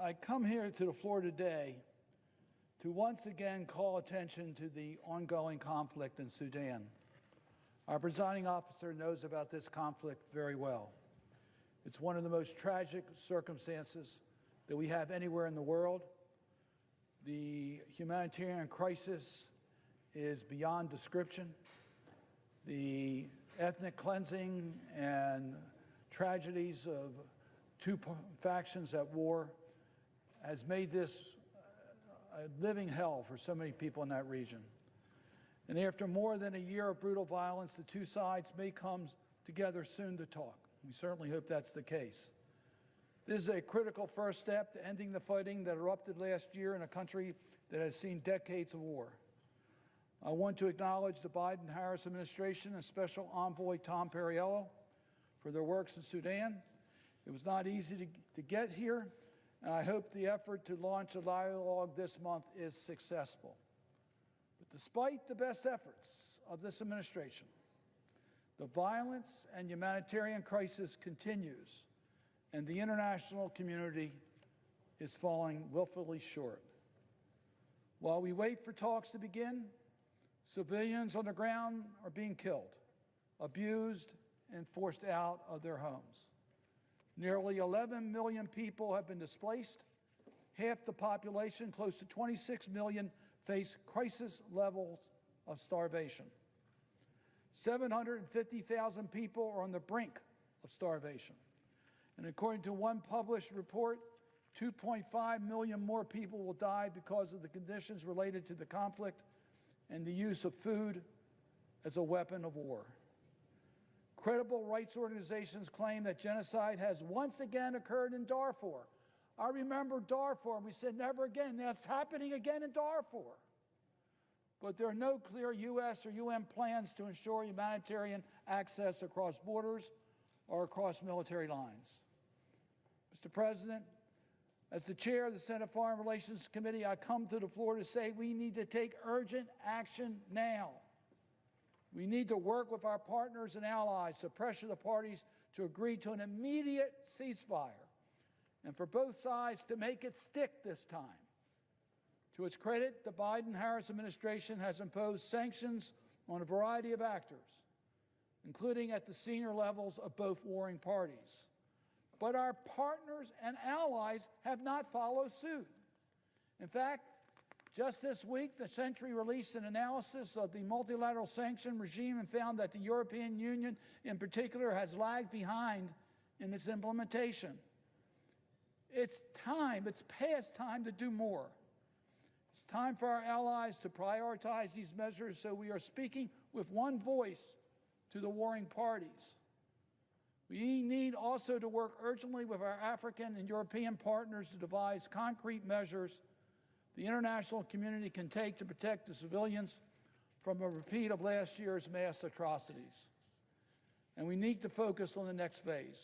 I come here to the floor today to once again call attention to the ongoing conflict in Sudan. Our presiding officer knows about this conflict very well. It's one of the most tragic circumstances that we have anywhere in the world. The humanitarian crisis is beyond description. The ethnic cleansing and tragedies of two factions at war has made this a living hell for so many people in that region. And after more than a year of brutal violence, the two sides may come together soon to talk. We certainly hope that's the case. This is a critical first step to ending the fighting that erupted last year in a country that has seen decades of war. I want to acknowledge the Biden-Harris administration and Special Envoy Tom Perriello for their works in Sudan. It was not easy to get here, and I hope the effort to launch a dialogue this month is successful. But despite the best efforts of this administration, the violence and humanitarian crisis continues, and the international community is falling willfully short. While we wait for talks to begin, civilians on the ground are being killed, abused, and forced out of their homes. Nearly 11 million people have been displaced. Half the population, close to 26 million, face crisis levels of starvation. 750,000 people are on the brink of starvation. And according to one published report, 2.5 million more people will die because of the conditions related to the conflict and the use of food as a weapon of war. Credible rights organizations claim that genocide has once again occurred in Darfur. I remember Darfur, and we said never again. That's happening again in Darfur. But there are no clear U.S. or UN plans to ensure humanitarian access across borders or across military lines. Mr. President, as the chair of the Senate Foreign Relations Committee, I come to the floor to say we need to take urgent action now. We need to work with our partners and allies to pressure the parties to agree to an immediate ceasefire and for both sides to make it stick this time. To its credit, the Biden-Harris administration has imposed sanctions on a variety of actors, including at the senior levels of both warring parties. But our partners and allies have not followed suit. In fact, just this week, the Century released an analysis of the multilateral sanction regime and found that the European Union in particular has lagged behind in its implementation. It's past time to do more. It's time for our allies to prioritize these measures so we are speaking with one voice to the warring parties. We need also to work urgently with our African and European partners to devise concrete measures the international community can take to protect the civilians from a repeat of last year's mass atrocities. And we need to focus on the next phase,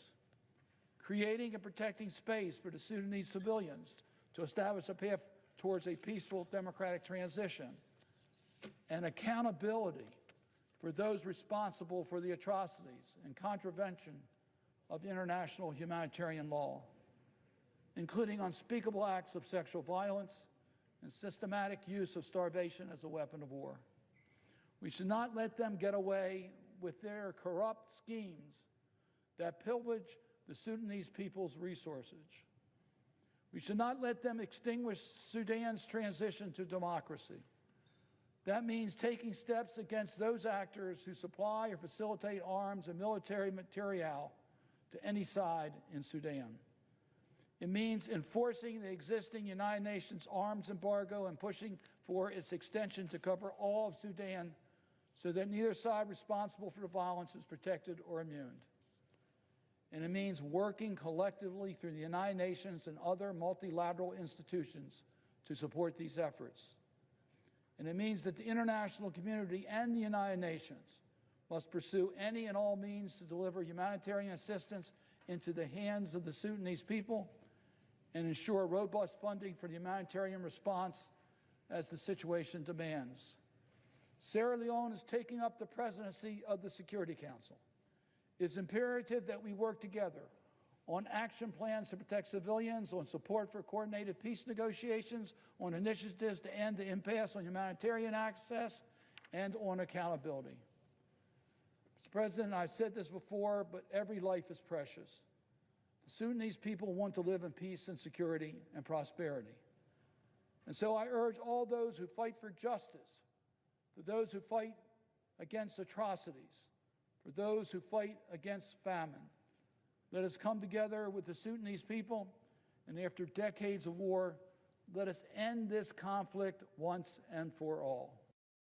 creating and protecting space for the Sudanese civilians to establish a path towards a peaceful democratic transition, and accountability for those responsible for the atrocities and contravention of international humanitarian law, including unspeakable acts of sexual violence and systematic use of starvation as a weapon of war. We should not let them get away with their corrupt schemes that pillage the Sudanese people's resources. We should not let them extinguish Sudan's transition to democracy. That means taking steps against those actors who supply or facilitate arms and military material to any side in Sudan. It means enforcing the existing United Nations arms embargo and pushing for its extension to cover all of Sudan so that neither side responsible for the violence is protected or immune. And it means working collectively through the United Nations and other multilateral institutions to support these efforts. And it means that the international community and the United Nations must pursue any and all means to deliver humanitarian assistance into the hands of the Sudanese people and ensure robust funding for the humanitarian response as the situation demands. Sierra Leone is taking up the presidency of the Security Council. It is imperative that we work together, on action plans to protect civilians, on support for coordinated peace negotiations, on initiatives to end the impasse on humanitarian access, and on accountability. Mr. President, I've said this before, but every life is precious. The Sudanese people want to live in peace and security and prosperity. And so I urge all those who fight for justice, for those who fight against atrocities, for those who fight against famine, let us come together with the Sudanese people, and after decades of war, let us end this conflict once and for all.